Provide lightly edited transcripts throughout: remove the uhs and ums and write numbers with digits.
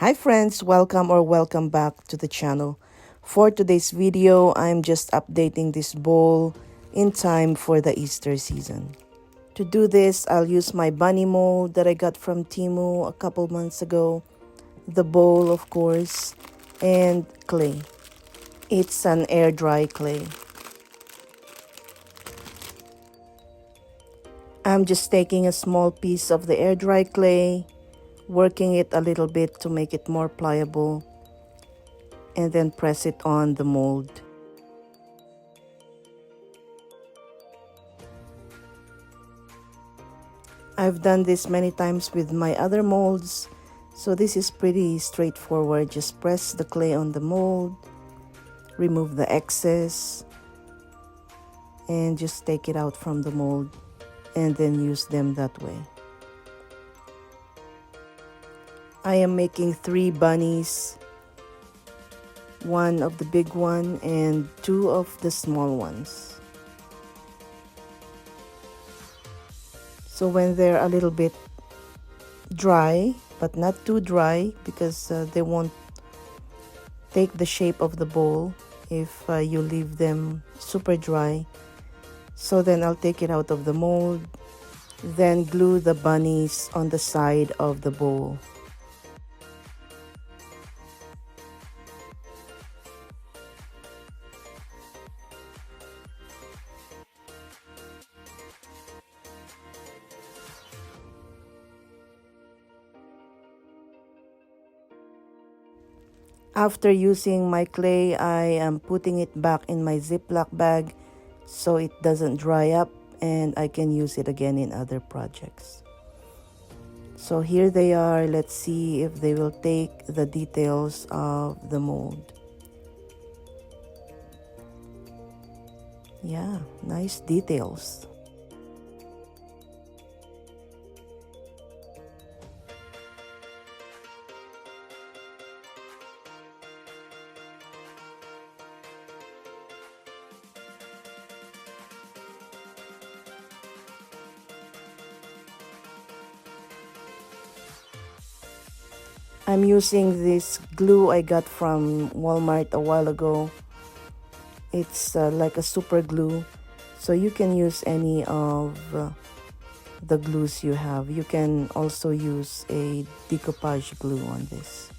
Hi friends, welcome back to the channel. For today's video, I'm just updating this bowl in time for the Easter season. To do this, I'll use my bunny mold that I got from Temu a couple months ago, the bowl of course, and clay. It's an air dry clay. I'm just taking a small piece of the air dry clay, working it a little bit to make it more pliable, and then press it on the mold. I've done this many times with my other molds, so this is pretty straightforward. Just press the clay on the mold, remove the excess, and just take it out from the mold and then use them that way. I am making 3 bunnies, 1 of the big one and 2 of the small ones. So when they're a little bit dry, but not too dry because they won't take the shape of the bowl if you leave them super dry. So then I'll take it out of the mold, then glue the bunnies on the side of the bowl. After using my clay, I am putting it back in my Ziploc bag so it doesn't dry up and I can use it again in other projects. So here they are. Let's see if they will take the details of the mold. Yeah, nice details. I'm using this glue I got from Walmart a while ago. It's like a super glue, so you can use any of the glues you have. You can also use a decoupage glue on this.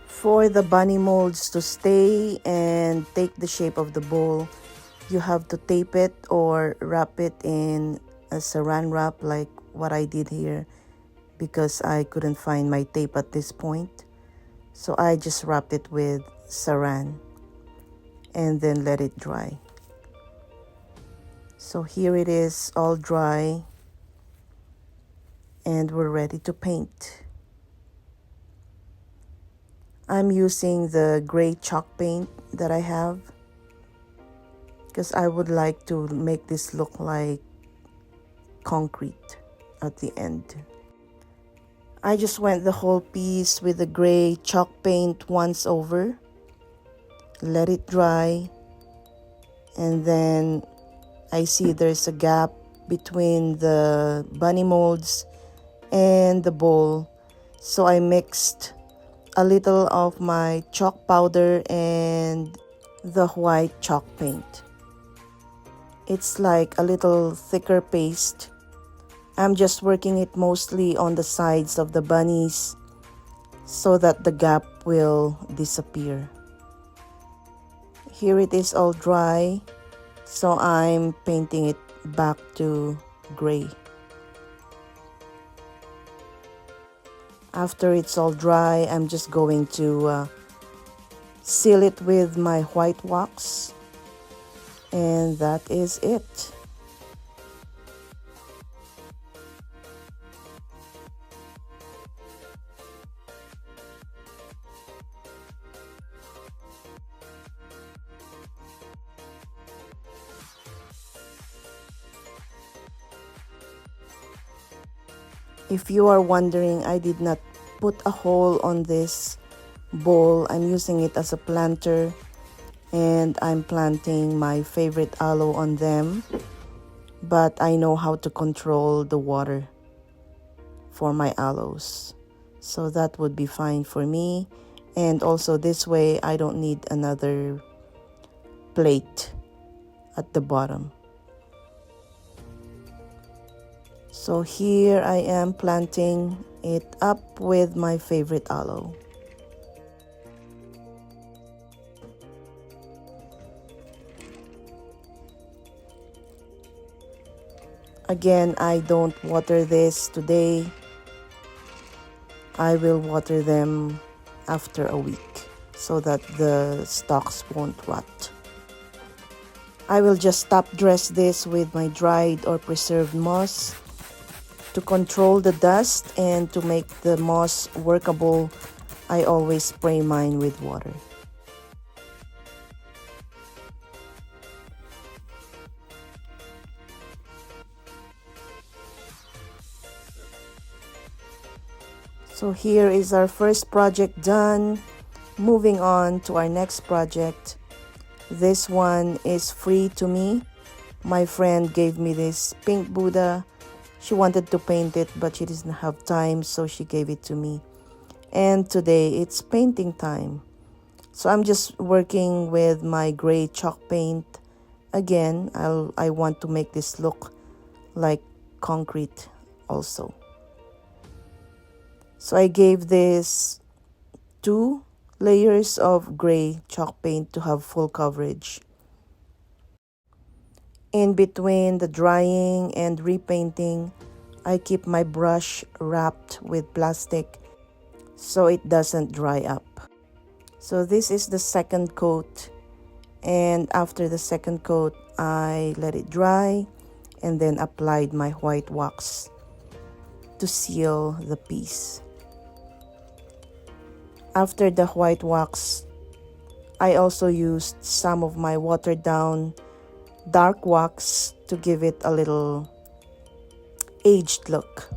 For the bunny molds to stay and take the shape of the bowl, you have to tape it or wrap it in a saran wrap like what I did here, because I couldn't find my tape at this point. So I just wrapped it with saran and then let it dry. So here it is, all dry, and we're ready to paint. I'm using the gray chalk paint that I have because I would like to make this look like concrete at the end. I just went the whole piece with the gray chalk paint once over, let it dry, and then I see there's a gap between the bunny molds and the bowl, so I mixed a little of my chalk powder and the white chalk paint. It's like a little thicker paste. I'm just working it mostly on the sides of the bunnies so that the gap will disappear. Here it is all dry, so I'm painting it back to gray. After it's all dry, I'm just going to seal it with my white wax, and that is it. If you are wondering, I did not put a hole on this bowl. I'm using it as a planter and I'm planting my favorite aloe on them, but I know how to control the water for my aloes, so that would be fine for me. And also this way I don't need another plate at the bottom. So here I am planting it up with my favorite aloe. Again, I don't water this today. I will water them after a week so that the stalks won't rot. I will just top dress this with my dried or preserved moss to control the dust, and to make the moss workable, I always spray mine with water. So here is our first project done. Moving on to our next project. This one is free to me. My friend gave me this pink Buddha. She wanted to paint it, but she didn't have time, so she gave it to me. And today it's painting time. So I'm just working with my gray chalk paint. Again, I want to make this look like concrete also. So I gave this 2 layers of gray chalk paint to have full coverage. In between the drying and repainting, I keep my brush wrapped with plastic so it doesn't dry up. So this is the second coat, and after the second coat, I let it dry and then applied my white wax to seal the piece. After the white wax, I also used some of my watered down dark wax to give it a little aged look.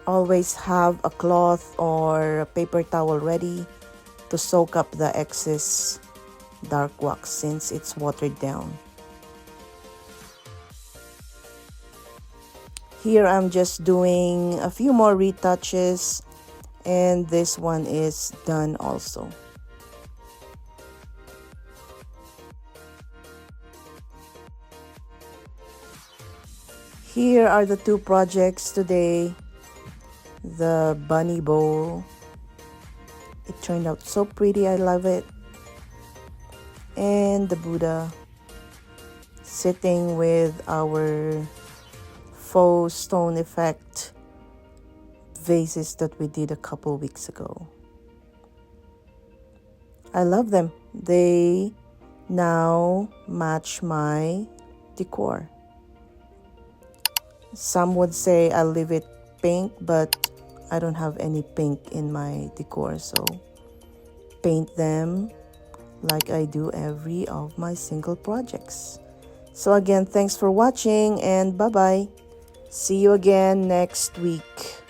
Always have a cloth or a paper towel ready to soak up the excess dark wax since it's watered down. Here I'm just doing a few more retouches, and this one is done also. Here are the 2 projects today. The bunny bowl. It turned out so pretty, I love it. And the Buddha sitting with our faux stone effect vases that we did a couple weeks ago. I love them. They now match my decor. Some would say I'll leave it pink, but I don't have any pink in my decor, so paint them like I do every of my single projects. So again, thanks for watching, and bye-bye. See you again next week.